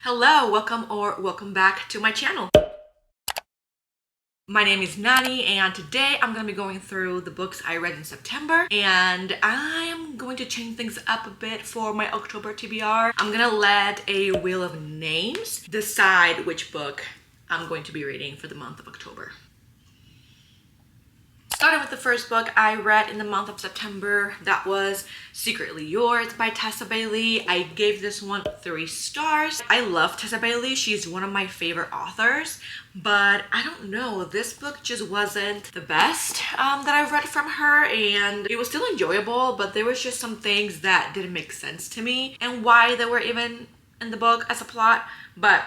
Hello, welcome back to my channel. My name is Nani and today I'm going to be going through the books I read in September, and I am going to change things up a bit for my October TBR. I'm going to let a wheel of names decide which book I'm going to be reading for the month of October. Starting with the first book I read in the month of September, that was Secretly Yours by Tessa Bailey. I gave this one 3 stars. I love Tessa Bailey. She's one of my favorite authors, but I don't know, this book just wasn't the best that I've read from her, and it was still enjoyable, but there was just some things that didn't make sense to me and why they were even in the book as a plot. But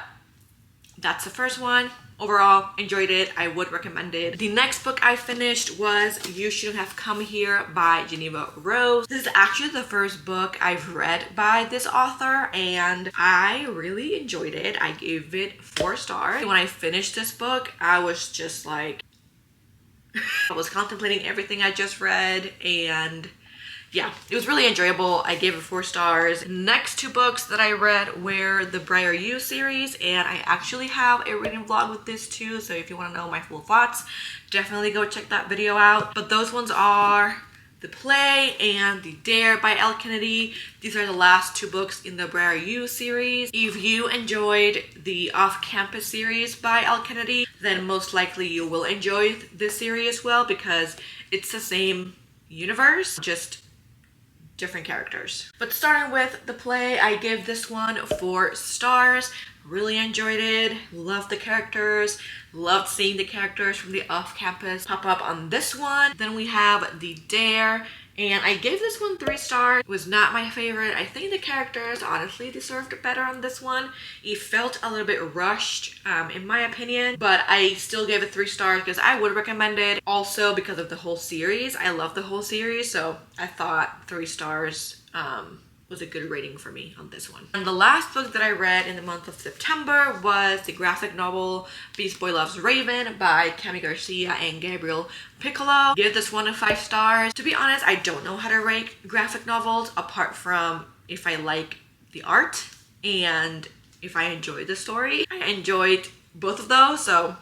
that's the first one. Overall, enjoyed it. I would recommend it. The next book I finished was You Shouldn't Have Come Here by Jeneva Rose. This is actually the first book I've read by this author, and I really enjoyed it. I gave it 4 stars. When I finished this book, I was just like, I was contemplating everything I just read, and yeah, it was really enjoyable. I gave it 4 stars. Next 2 books that I read were the Briar You series, and I actually have a reading vlog with this too, so if you want to know my full thoughts, definitely go check that video out. But those ones are The Play and The Dare by Elle Kennedy. These are the last 2 books in the Briar You series. If you enjoyed the Off-Campus series by Elle Kennedy, then most likely you will enjoy this series as well, because it's the same universe, just different characters. But starting with The Play, I give this one 4 stars. Really enjoyed it, loved the characters, loved seeing the characters from the off-campus pop up on this one. Then we have The Dare, and I gave this one 3 stars. It was not my favorite. I think the characters honestly deserved better on this one. It felt a little bit rushed in my opinion, but I still gave it 3 stars because I would recommend it. Also because of the whole series. I love the whole series, so I thought 3 stars was a good rating for me on this one. And the last book that I read in the month of September was the graphic novel Beast Boy Loves Raven by Cami Garcia and Gabriel Piccolo. Give this one 5 stars. To be honest, I don't know how to rate graphic novels apart from if I like the art and if I enjoy the story. I enjoyed both of those, so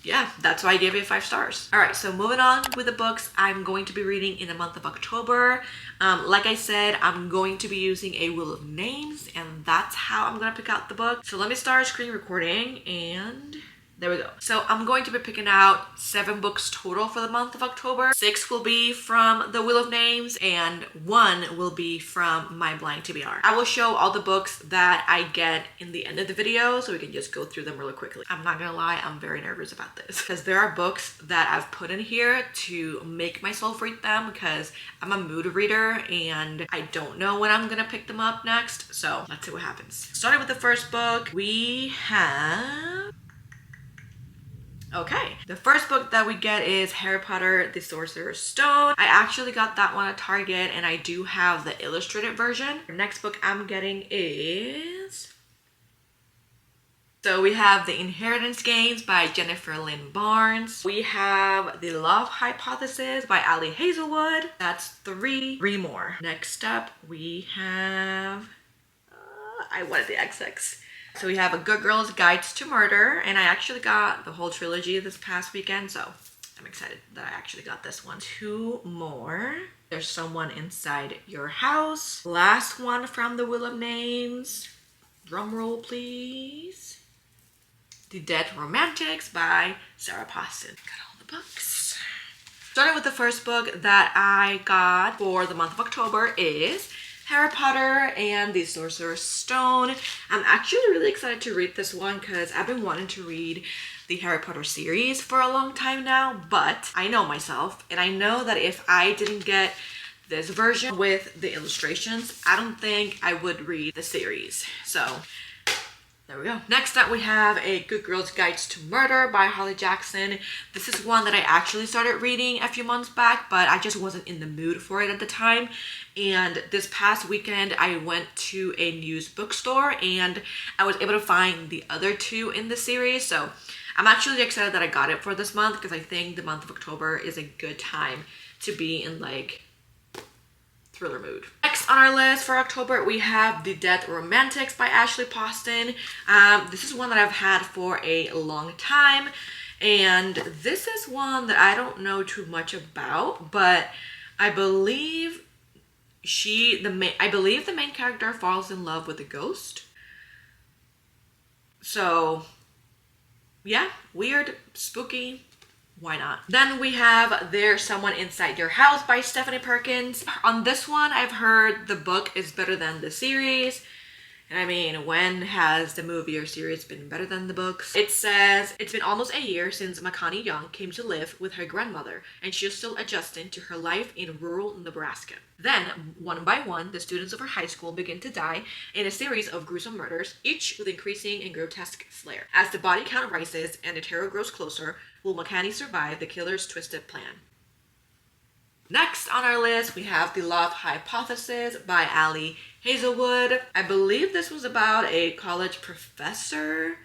yeah, that's why I gave it 5 stars. All right, so moving on with the books I'm going to be reading in the month of October. Like I said, I'm going to be using a wheel of names, and that's how I'm gonna pick out the book. So let me start screen recording, and there we go. So I'm going to be picking out 7 books total for the month of October. 6 will be from the Wheel of Names and 1 will be from my blank TBR. I will show all the books that I get in the end of the video so we can just go through them really quickly. I'm not gonna lie, I'm very nervous about this because there are books that I've put in here to make myself read them because I'm a mood reader and I don't know when I'm gonna pick them up next. So let's see what happens. Starting with the first book, we have... Okay, the first book that we get is Harry Potter the Sorcerer's Stone. I actually got that one at Target and I do have the illustrated version. The next book I'm getting is... So we have The Inheritance Games by Jennifer Lynn Barnes. We have The Love Hypothesis by Hazelwood. That's 3 more. Next up we have... I wanted the XX. So we have A Good Girl's Guides to Murder, and I actually got the whole trilogy this past weekend, so I'm excited that I actually got this one. 2 more. There's Someone Inside Your House. Last one from the Wheel of Names. Drum roll, please. The Dead Romantics by Sarah Poston. Got all the books. Starting with the first book that I got for the month of October is Harry Potter and the Sorcerer's Stone. I'm actually really excited to read this one because I've been wanting to read the Harry Potter series for a long time now, but I know myself and I know that if I didn't get this version with the illustrations, I don't think I would read the series. So there we go. Next up we have A Good Girl's Guides to Murder by Holly Jackson. This is one that I actually started reading a few months back, but I just wasn't in the mood for it at the time. And this past weekend I went to a used bookstore and I was able to find the other 2 in the series. So I'm actually excited that I got it for this month because I think the month of October is a good time to be in like thriller mood. Next Next on our list for October, we have The Dead Romantics by Ashley Poston. This is one that I've had for a long time, and this is one that I don't know too much about, but I believe the main character falls in love with a ghost. So yeah, weird, spooky, why not? Then we have There's Someone Inside Your House by Stephanie Perkins. On this one, I've heard the book is better than the series. And I mean, when has the movie or series been better than the books? It says, it's been almost a year since Makani Young came to live with her grandmother, and she is still adjusting to her life in rural Nebraska. Then, one by one, the students of her high school begin to die in a series of gruesome murders, each with increasing and grotesque flair. As the body count rises and the terror grows closer, will Makani survive the killer's twisted plan? Next on our list, we have The Love Hypothesis by Elle Hazelwood. I believe this was about a college professor,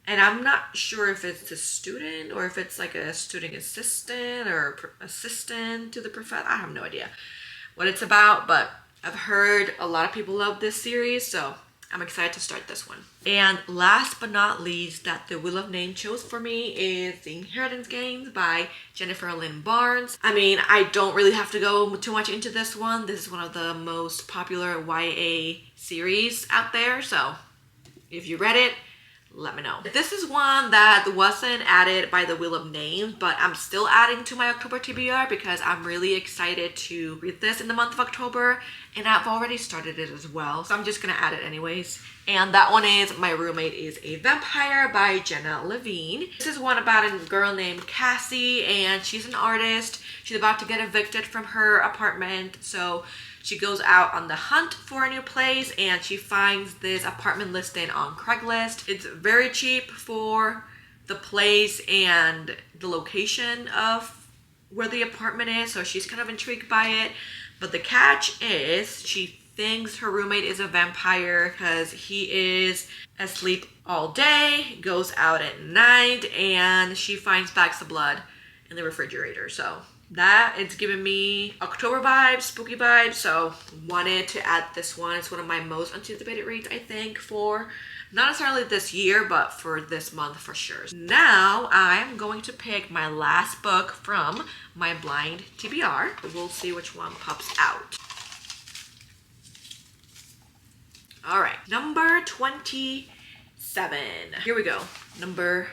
and I'm not sure if it's a student or if it's like a student assistant or assistant to the professor. I have no idea what it's about, but I've heard a lot of people love this series, so I'm excited to start this one. And last but not least, that the Wheel of Name chose for me is The Inheritance Games by Jennifer Lynn Barnes. I mean, I don't really have to go too much into this one. This is one of the most popular YA series out there, so if you read it, let me know. This is one that wasn't added by the Wheel of Names, but I'm still adding to my October TBR because I'm really excited to read this in the month of October, and I've already started it as well, so I'm just gonna add it anyways. And that one is My Roommate is a Vampire by Jenna Levine. This is one about a girl named Cassie, and she's an artist. She's about to get evicted from her apartment, so she goes out on the hunt for a new place, and she finds this apartment listing on Craigslist. It's very cheap for the place and the location of where the apartment is, so she's kind of intrigued by it. But the catch is she thinks her roommate is a vampire because he is asleep all day, goes out at night, and she finds bags of blood in the refrigerator. So that, it's giving me October vibes, spooky vibes, so wanted to add this one. It's one of my most anticipated reads, I think, for not necessarily this year, but for this month for sure. Now I'm going to pick my last book from my blind TBR. We'll see which one pops out. All right, number 27. Here we go, number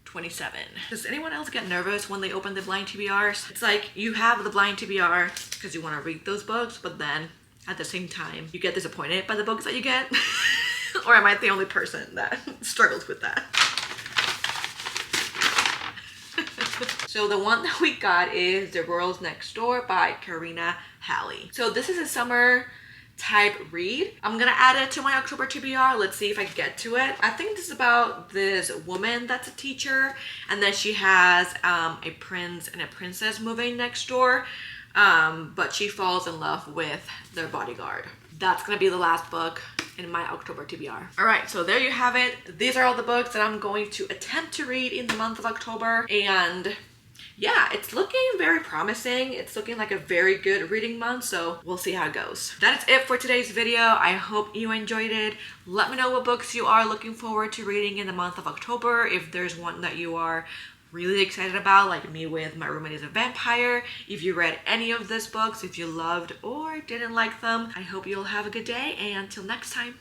27. Does anyone else get nervous when they open the blind TBRs? It's like you have the blind TBR because you want to read those books, but then at the same time, you get disappointed by the books that you get. Or am I the only person that struggles with that? So the one that we got is The Girls Next Door by Karina Halley. So this is a summer type read. I'm gonna add it to my October TBR. Let's see if I get to it. I think this is about this woman that's a teacher, and then she has a prince and a princess moving next door, but she falls in love with their bodyguard. That's gonna be the last book in my October TBR. All right, so there you have it. These are all the books that I'm going to attempt to read in the month of October, and yeah, it's looking very promising. It's looking like a very good reading month, so we'll see how it goes. That is it for today's video. I hope you enjoyed it. Let me know what books you are looking forward to reading in the month of October. If there's one that you are really excited about, like me with My Roommate is a Vampire. If you read any of these books, if you loved or didn't like them, I hope you'll have a good day, and until next time.